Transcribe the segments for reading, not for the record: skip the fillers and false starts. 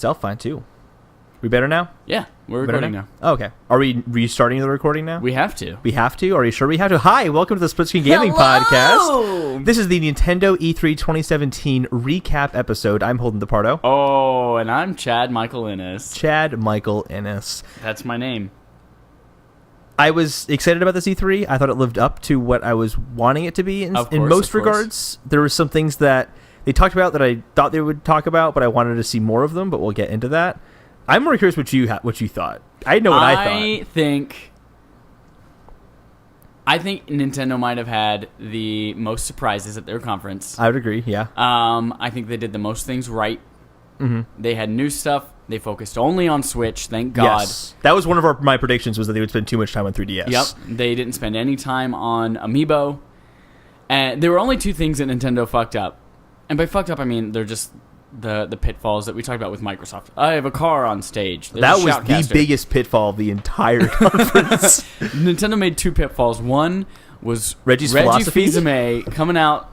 Self fine too. We better now? Yeah, we're recording now. Oh, okay. Are we restarting the recording now? We have to. We have to? Are you sure we have to? Hi, welcome to the Split Screen Gaming Podcast. This is the Nintendo E3 2017 recap episode. I'm Holden DePardo. Oh, and I'm Chad Michael Innes. Chad Michael Innes. That's my name. I was excited about this E3. I thought it lived up to what I was wanting it to be in most regards. There were some things that they talked about that I thought they would talk about, but I wanted to see more of them, but we'll get into that. I'm more curious what you thought. I know what I thought. I think Nintendo might have had the most surprises at their conference. I would agree, yeah. I think they did the most things right. Mm-hmm. They had new stuff. They focused only on Switch, thank God. Yes. That was one of my predictions, was that they would spend too much time on 3DS. Yep. They didn't spend any time on Amiibo. And there were only two things that Nintendo fucked up. And by fucked up, I mean they're just the pitfalls that we talked about with Microsoft. I have a car on stage. That was the biggest pitfall of the entire conference. Nintendo made two pitfalls. One was Reggie Fils-Aimé coming out.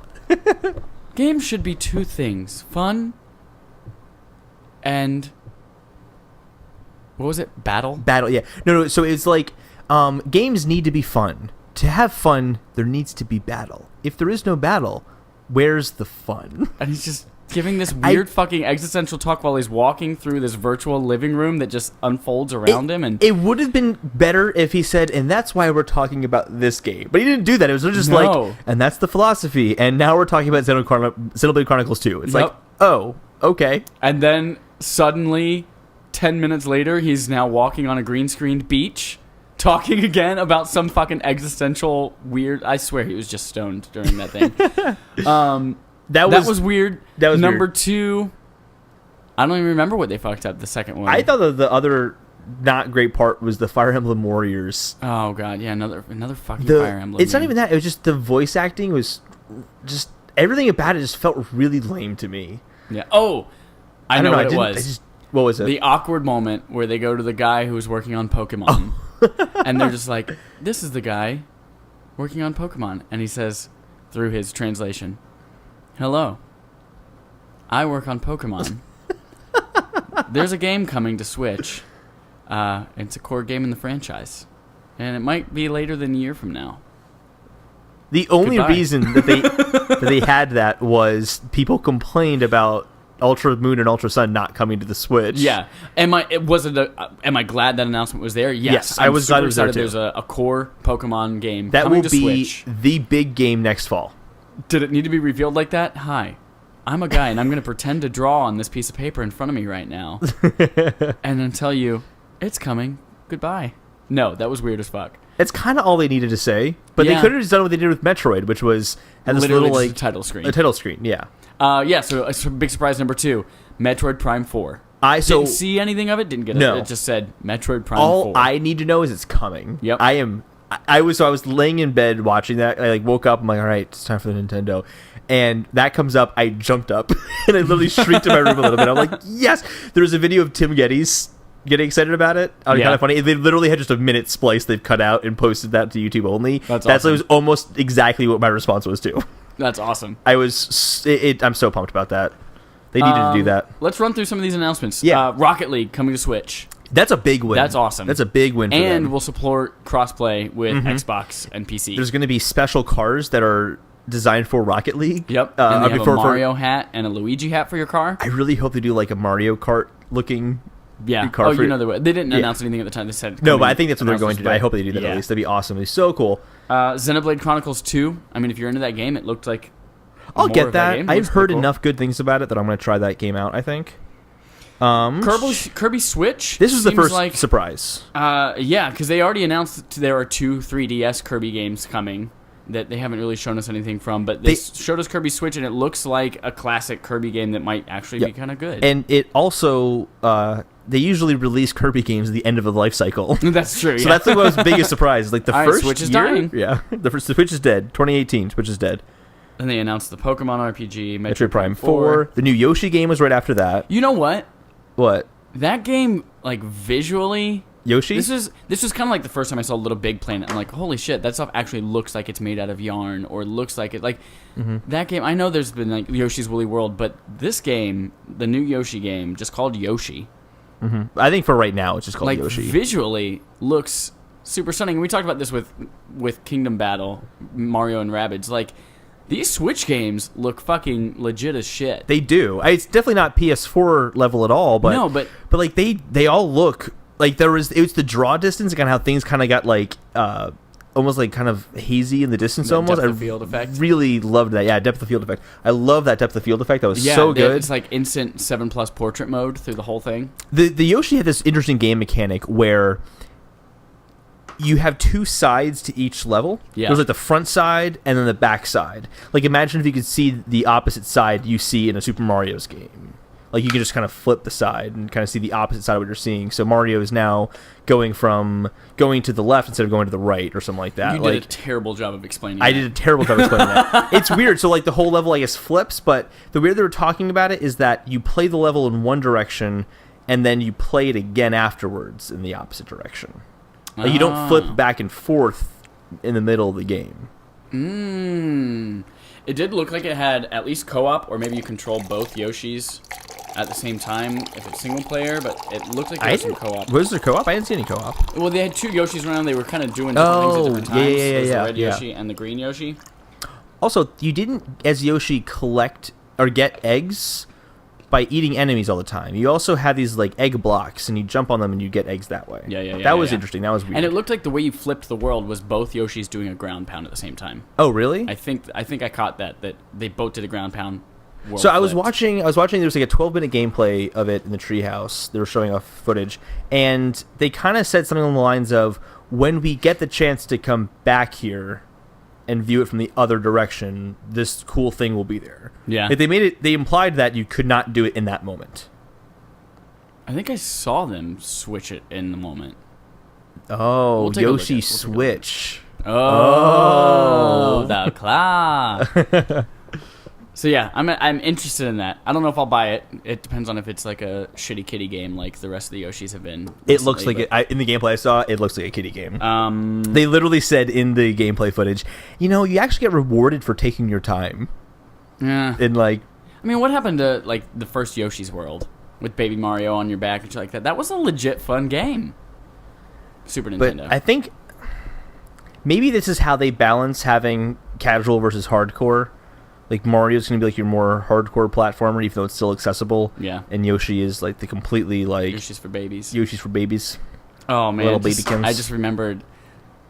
Games should be two things: fun and what was it? Battle, yeah. No. So it's like games need to be fun. To have fun, there needs to be battle. If there is no battle, where's the fun? And he's just giving this weird fucking existential talk while he's walking through this virtual living room that just unfolds around him. And it would have been better if he said, and that's why we're talking about this game. But he didn't do that. It was just like, and that's the philosophy. And now we're talking about Xenoblade Chronicles 2. It's like, oh, okay. And then suddenly, 10 minutes later, he's now walking on a green-screened beach, talking again about some fucking existential weird... I swear he was just stoned during that thing. That was weird. That was Number weird. 2, I don't even remember what they fucked up the second one. I thought that the other not great part was the Fire Emblem Warriors. Oh, God. Yeah, another fucking Fire Emblem. It's not even that. It was just the voice acting was just... Everything about it just felt really lame to me. Yeah. Oh, I know what it was. What was it? The awkward moment where they go to the guy who's working on Pokemon. And they're just like, this is the guy working on Pokemon. And he says, through his translation, hello, I work on Pokemon. There's a game coming to Switch. It's a core game in the franchise. And it might be later than a year from now. The only reason that they had that was people complained about Ultra Moon and Ultra Sun not coming to the Switch. Yeah. Am I glad that announcement was there? Yes. I was glad it was there too. There's a core Pokemon game that coming will to be Switch. The big game next fall. Did it need to be revealed like that? Hi, I'm a guy, and I'm going to pretend to draw on this piece of paper in front of me right now, and then tell you, it's coming. Goodbye. No, that was weird as fuck. It's kind of all they needed to say, but they could have just done what they did with Metroid, which was had this literally little just a title screen. A title screen, yeah. So a big surprise number 2, Metroid Prime 4. Didn't see anything of it. Didn't get it. No. It just said Metroid Prime 4. All I need to know is it's coming. Yep. I was laying in bed watching that. I woke up. I'm like, all right, it's time for the Nintendo. And that comes up. I jumped up and I literally shrieked in my room a little bit. I'm like, yes. There was a video of Tim Geddes getting excited about it. Kind of funny. They literally had just a minute splice they've cut out and posted that to YouTube only. That's awesome. It was almost exactly what my response was too. That's awesome. I'm so pumped about that. They needed to do that. Let's run through some of these announcements. Yeah. Rocket League coming to Switch. That's a big win. That's awesome. That's a big win for them. And we'll support crossplay with Xbox and PC. There's going to be special cars that are designed for Rocket League. Yep. And they have a Mario hat and a Luigi hat for your car. I really hope they do like a Mario Kart looking car. Oh, they didn't announce anything at the time. They said no, but I think that's what they're going to do. I hope they do that at least. That'd be awesome. It'd be so cool. Xenoblade Chronicles 2. I mean, if you're into that game, it looked like I'll get that. I've heard enough good things about it that I'm going to try that game out, I think. Kirby Switch. This was the first surprise. Yeah, because they already announced there are 2 3DS Kirby games coming that they haven't really shown us anything from, but they showed us Kirby Switch, and it looks like a classic Kirby game that might actually be kind of good. And it also, they usually release Kirby games at the end of the life cycle. That's true. So that's the most biggest surprise. Like the first Switch is year, dying. Yeah, the Switch is dead. 2018, Switch is dead. And they announced the Pokemon RPG, Metroid Prime 4. The new Yoshi game was right after that. You know what? What? That game, like, visually Yoshi? This was kind of like the first time I saw Little Big Planet. I'm like, holy shit, that stuff actually looks like it's made out of yarn, or looks like it. Like, that game, I know there's been like Yoshi's Woolly World, but this game, the new Yoshi game, just called Yoshi. I think for right now, it's just called Yoshi. Visually looks super stunning. We talked about this with Kingdom Battle, Mario and Rabbids. Like, these Switch games look fucking legit as shit. They do. It's definitely not PS4 level at all, but no, but like they all look like it was the draw distance and kind of how things kind of got like almost like kind of hazy in the distance. Almost depth of field effect. Really loved that. Yeah, depth of field effect. I love that depth of field effect. That was so good. It's like instant 7+ portrait mode through the whole thing. The Yoshi had this interesting game mechanic where you have two sides to each level. Yeah. There's like the front side and then the back side. Like, imagine if you could see the opposite side you see in a Super Mario's game. Like, you can just kind of flip the side and kind of see the opposite side of what you're seeing. So Mario is now going to the left instead of going to the right or something like that. You did a terrible job of explaining I did a terrible job explaining that. It's weird. So, like, the whole level, I guess, flips. But the way they were talking about it is that you play the level in one direction and then you play it again afterwards in the opposite direction. Like, you don't flip back and forth in the middle of the game. It did look like it had at least co-op, or maybe you control both Yoshis at the same time if it's single player, but it looked like there was some co-op. Was there co-op? I didn't see any co-op. Well, they had two Yoshis around. They were kind of doing different things at different times. There was the red Yoshi and the green Yoshi. Also, you didn't, as Yoshi, collect or get eggs by eating enemies all the time. You also had these like egg blocks, and you jump on them and you get eggs that way. That was interesting. That was weird. And it looked like the way you flipped the world was both Yoshis doing a ground pound at the same time. Oh, really? I think I caught that they both did a ground pound. So I was watching. There was like a 12-minute gameplay of it in the treehouse. They were showing off footage, and they kind of said something along the lines of, "When we get the chance to come back here and view it from the other direction, this cool thing will be there." Yeah. Like, they implied that you could not do it in that moment. I think I saw them switch it in the moment. Oh, We'll Yoshi Switch. Oh, the claw. So yeah, I'm interested in that. I don't know if I'll buy it. It depends on if it's like a shitty kitty game like the rest of the Yoshis have been. It looks like in the gameplay I saw, it looks like a kitty game. They literally said in the gameplay footage, you actually get rewarded for taking your time. Yeah. And like, I mean, what happened to like the first Yoshi's World with Baby Mario on your back and shit like that? That was a legit fun game. Super Nintendo. But I think maybe this is how they balance having casual versus hardcore. Like, Mario's going to be like your more hardcore platformer, even though it's still accessible. Yeah. And Yoshi is like the completely like Yoshi's for babies. Yoshi's for babies. Oh man, little babykins. I just remembered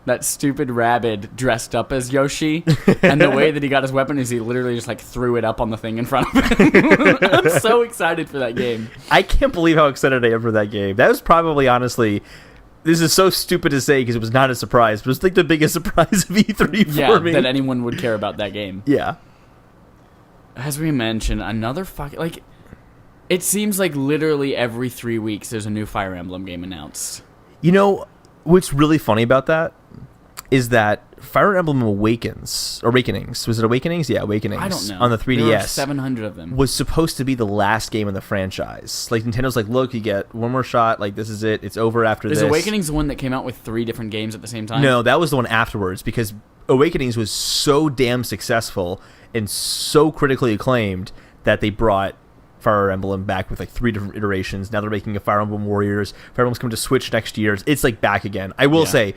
that stupid Rabbid dressed up as Yoshi, and the way that he got his weapon is he literally just like threw it up on the thing in front of him. I'm so excited for that game. I can't believe how excited I am for that game. That was probably, honestly, this is so stupid to say because it was not a surprise, but it was like the biggest surprise of E3 for me. Yeah, that anyone would care about that game. Yeah. As we mentioned, another fucking like. It seems like literally every 3 weeks there's a new Fire Emblem game announced. What's really funny about that is that Fire Emblem Awakenings. Was it Awakenings? Yeah, Awakenings. I don't know. On the 3DS. There were 700 of them. Was supposed to be the last game in the franchise. Like, Nintendo's like, look, you get one more shot. Like, this is it. It's over after this. Is Awakenings the one that came out with 3 different games at the same time? No, that was the one afterwards because Awakenings was so damn successful and so critically acclaimed that they brought Fire Emblem back with like 3 different iterations. Now they're making a Fire Emblem Warriors. Fire Emblem's coming to Switch next year. It's like back again. I will say,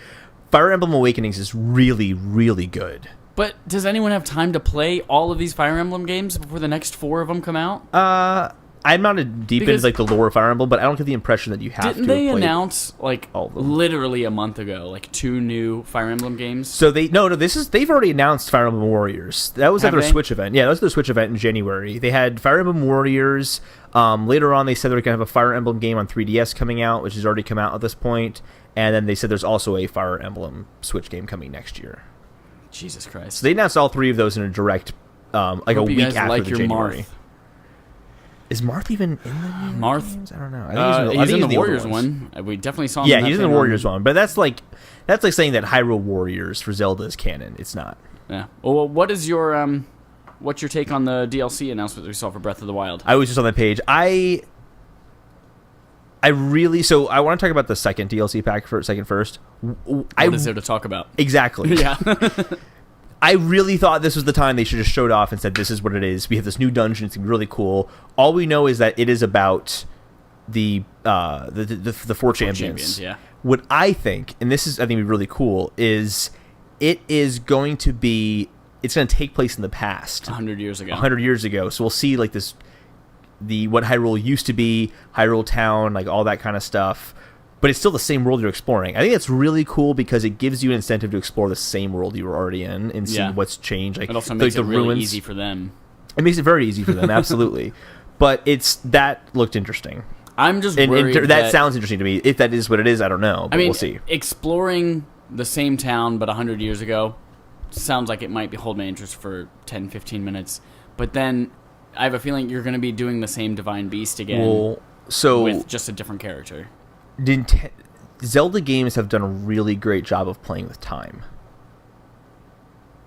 Fire Emblem Awakenings is really, really good. But does anyone have time to play all of these Fire Emblem games before the next 4 of them come out? I'm not deep into like the lore of Fire Emblem, but I don't get the impression that you have to. Didn't they announce like literally a month ago, like 2 new Fire Emblem games? So they've already announced Fire Emblem Warriors. That was at their Switch event. Yeah, that was their Switch event in January. They had Fire Emblem Warriors. Later on, they said they're gonna have a Fire Emblem game on 3DS coming out, which has already come out at this point. And then they said there's also a Fire Emblem Switch game coming next year. Jesus Christ! So they announced all 3 of those in a direct, like a week after the January. Marth. Is Marth even in the new Marth? games? I don't know. I think he's in the Warriors one. We definitely saw him. Yeah, he's in the Warriors one. But that's like saying that Hyrule Warriors for Zelda is canon. It's not. Yeah. Well, what's your take on the DLC announcement that we saw for Breath of the Wild? I was just on that page. I want to talk about the second DLC pack for a second first. What is there to talk about? Exactly. Yeah. I really thought this was the time they should have showed off and said, this is what it is. We have this new dungeon. It's really cool. All we know is that it is about the four champions. Yeah. What I think, and this is, I think, be really cool, is it is going to be, it's going to take place in the past. 100 years ago. 100 years ago. So we'll see like this, what Hyrule used to be, Hyrule Town, like all that kind of stuff. But it's still the same world you're exploring. I think that's really cool because it gives you an incentive to explore the same world you were already in and see what's changed. Like, it also makes like it really easy for them. It makes it very easy for them, absolutely. But that looked interesting. I'm just worried that sounds interesting to me. If that is what it is, I don't know. But we'll see. Exploring the same town but 100 years ago sounds like it might hold my interest for 10, 15 minutes. But then I have a feeling you're going to be doing the same Divine Beast again with just a different character. Zelda games have done a really great job of playing with time.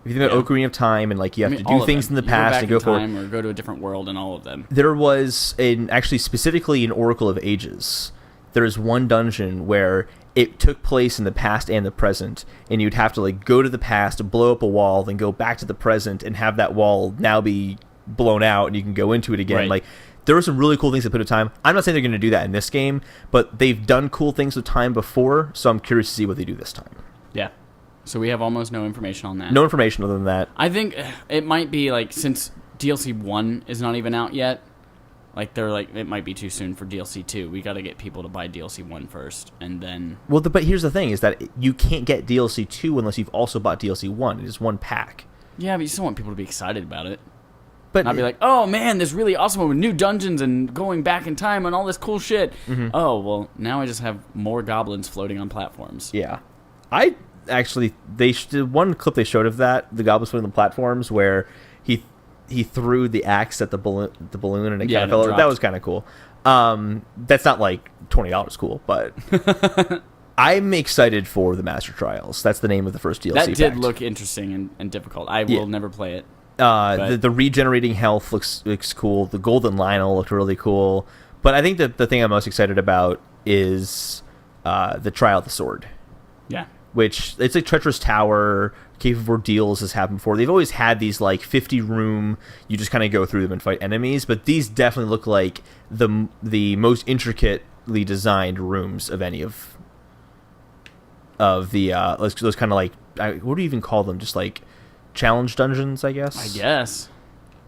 If you think about Ocarina of Time and like you have to do things in the past and go forward, or go to a different world in all of them. There was actually specifically in Oracle of Ages, there is one dungeon where it took place in the past and the present, and you'd have to like go to the past, blow up a wall, then go back to the present and have that wall now be blown out and you can go into it again. Right. Like there were some really cool things to put with time. I'm not saying they're going to do that in this game, but they've done cool things with time before, so I'm curious to see what they do this time. Yeah. So we have almost no information on that. No information other than that. I think it might be like, since DLC 1 is not even out yet, like they're like, it might be too soon for DLC 2. We got to get people to buy DLC 1 first and then... Well, but here's the thing, is that you can't get DLC 2 unless you've also bought DLC 1. It is one pack. Yeah, but you still want people to be excited about it. But not be like, oh man, this really awesome one with new dungeons and going back in time and all this cool shit. Mm-hmm. Oh, well, now I just have more goblins floating on platforms. Yeah. I actually, one clip they showed of that, the goblins floating on platforms, where he threw the axe at the balloon and it kind of fell over. That was kind of cool. That's not like $20 cool, but I'm excited for the Master Trials. That's the name of the first DLC That did pack. Look interesting and difficult. I will never play it. The regenerating health looks cool. The golden Lionel looked really cool. But I think that the thing I'm most excited about is the Trial of the Sword. Yeah. Which, it's like Treacherous Tower, Cave of Ordeals has happened before. They've always had these like 50 room, you just kind of go through them and fight enemies. But these definitely look like the most intricately designed rooms of any of the those kind of like, what do you even call them? Just like challenge dungeons, I guess.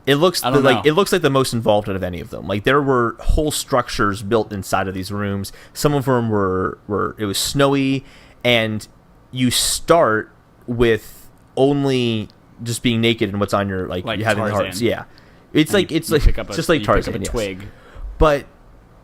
It looks it looks like the most involved out of any of them. Like there were whole structures built inside of these rooms. Some of them were it was snowy, and you start with only just being naked and what's on your like you having the hearts. Yeah, it's like just like Tarzan. Pick up a twig. But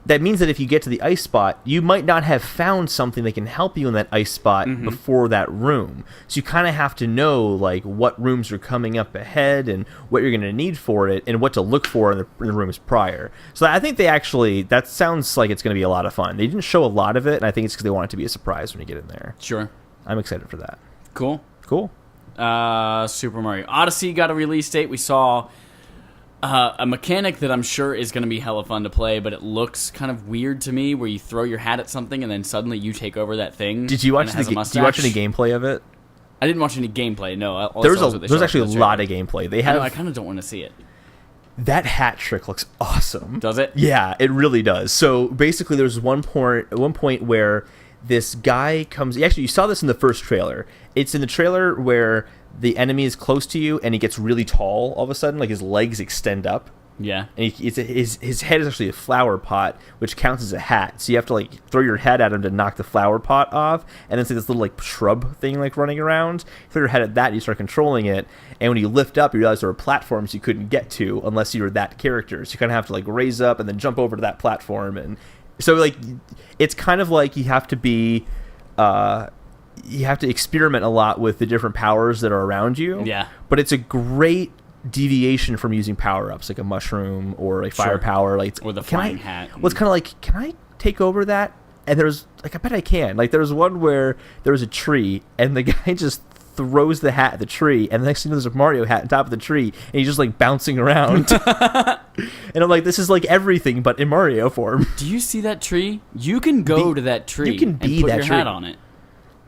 that means that if you get to the ice spot, you might not have found something that can help you in that ice spot before that room. So you kind of have to know like what rooms are coming up ahead and what you're going to need for it and what to look for in the rooms prior. So I think that sounds like it's going to be a lot of fun. They didn't show a lot of it, and I think it's because they want it to be a surprise when you get in there. Sure. I'm excited for that. Cool. Super Mario Odyssey got a release date. We saw a mechanic that I'm sure is going to be hella fun to play, but it looks kind of weird to me, where you throw your hat at something and then suddenly you take over that thing. Did you watch any gameplay of it? I didn't watch any gameplay. No, there's actually a lot of gameplay. I kind of don't want to see it. That hat trick looks awesome. Does it? Yeah, it really does. So basically, there's one point where this guy comes. Actually, you saw this in the first trailer. It's in the trailer where the enemy is close to you and he gets really tall all of a sudden, like his legs extend up. Yeah. And his head is actually a flower pot, which counts as a hat. So you have to like throw your head at him to knock the flower pot off, and then it's like this little like shrub thing like running around. You throw your head at that, and you start controlling it, and when you lift up, you realize there were platforms you couldn't get to unless you were that character. So you kind of have to like raise up and then jump over to that platform, and so like it's kind of like you have to be you have to experiment a lot with the different powers that are around you. Yeah. But it's a great deviation from using power-ups like a mushroom or a fire power, like or the flying hat. Well, it's kind of like, can I take over that? And there's like, I bet I can. Like there was one where there was a tree and the guy just throws the hat at the tree, and the next thing there's a Mario hat on top of the tree, and he's just like bouncing around. And I'm like, this is like everything but in Mario form. Do you see that tree? You can go to that tree. You can be and put that your tree. hat on it.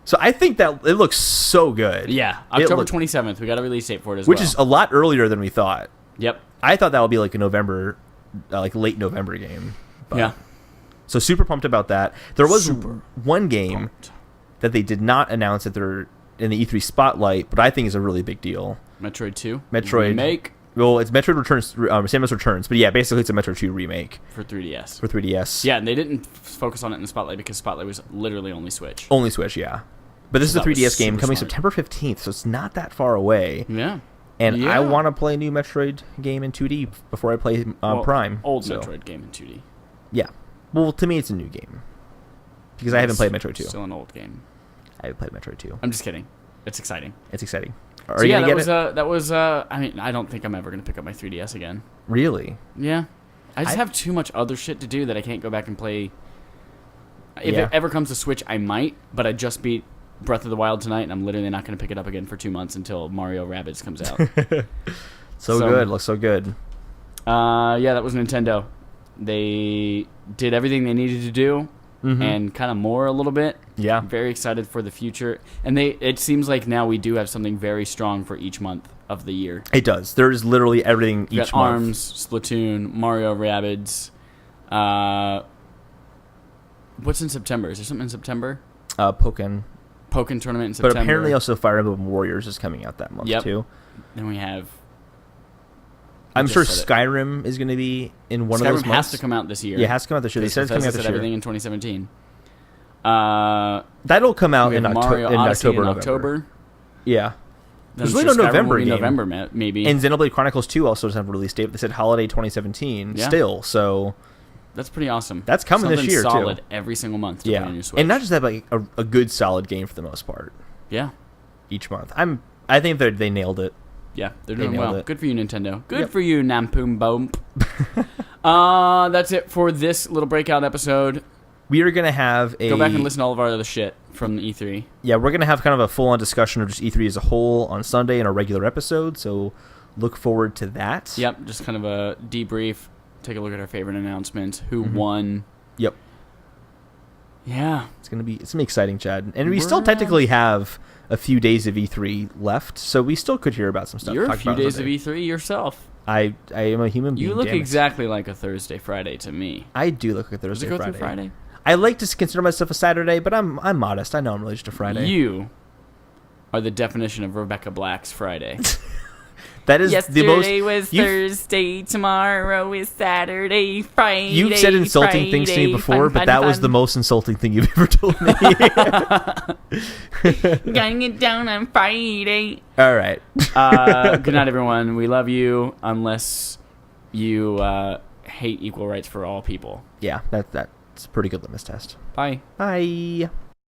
So I think that it looks so good. Yeah, October 27th. We got a release date for it as which well. is a lot earlier than we thought. Yep. I thought that would be like a November, like late November game. But, yeah. So super pumped about that. There was Super one game that they did not announce that they're in the E3 spotlight, but I think is a really big deal. Metroid 2. Metroid remake. Well, it's Metroid Returns, Samus Returns, but yeah, basically it's a Metroid 2 remake For 3DS. for 3DS. Yeah, and they didn't focus on it in the spotlight because Spotlight was literally only Switch. Only Switch, yeah. But this So is a that was 3DS game super coming smart. September 15th, so it's not that far away. Yeah. And Yeah. I want to play a new Metroid game in 2D before I play Well, Prime. Old so, Metroid game in 2D. Yeah. Well, to me, it's a new game. Because I haven't played Metroid 2. Still an old game. I haven't played Metroid 2. I'm just kidding. It's exciting. It's exciting. Are So you yeah, going to that get it? was I mean, I don't think I'm ever going to pick up my 3DS again. Really? Yeah. I just I- have too much other shit to do that I can't go back and play. If Yeah. it ever comes to Switch, I might, but I just beat Breath of the Wild tonight, and I'm literally not going to pick it up again for 2 months until Mario Rabbids comes out. So good. Looks so good. Yeah, that was Nintendo. They did everything they needed to do, Mhm. and kind of more a little bit. Yeah. Very excited for the future. And it seems like now we do have something very strong for each month of the year. It does. There's literally everything We each got month. ARMS, Splatoon, Mario Rabbids. What's in September? Is there something in September? Pokken. Pokken tournament in September. But apparently also Fire Emblem Warriors is coming out that month Yep. too. Then we have... I'm just sure said it. Skyrim is going to be in one of those Skyrim months. has to come out this year. Yeah, it has to come out this year. They said it's coming out Bethesda this said year. everything in 2017. That'll come out We in, have Mario Odyssey October, in November. October. Yeah. Then There's I'm really sure no Skyrim November will be game. November, maybe. And Xenoblade Chronicles 2 also doesn't have a release date, but they said holiday 2017 Yeah. still. So That's pretty awesome. That's coming this Something year, too. solid every single month to play on yeah, your Switch. and not just that, but like a good solid game for the most part Yeah. each month. I think they nailed it. Yeah, they're They doing nailed well. it. Good for you, Nintendo. Good Yep. for you, Nampoom Bump. That's it for this little breakout episode. We are gonna have a Go back and listen to all of our other shit from the E3. Yeah, we're gonna have kind of a full on discussion of just E3 as a whole on Sunday in our regular episode. So look forward to that. Yep, just kind of a debrief. Take a look at our favorite announcements. Who won? Yep. Yeah. It's gonna be exciting, Chad. And we still We're, technically have a few days of E3 left, so we still could hear about some stuff. You're a talk few about days of Sunday. E3 yourself. I am a human being. You look damn it. exactly like a Thursday, Friday to me. I do look like Does Thursday, it go Friday. through Friday? I like to consider myself a Saturday, but I'm modest. I know I'm really just a Friday. You are the definition of Rebecca Black's Friday. That is the most. was you've- Thursday, tomorrow is Saturday, Friday. You've said insulting things to me before, but that was the most insulting thing you've ever told me. Getting it down on Friday. All right. Good night, everyone. We love you, unless you hate equal rights for all people. Yeah, that's a pretty good litmus test. Bye. Bye.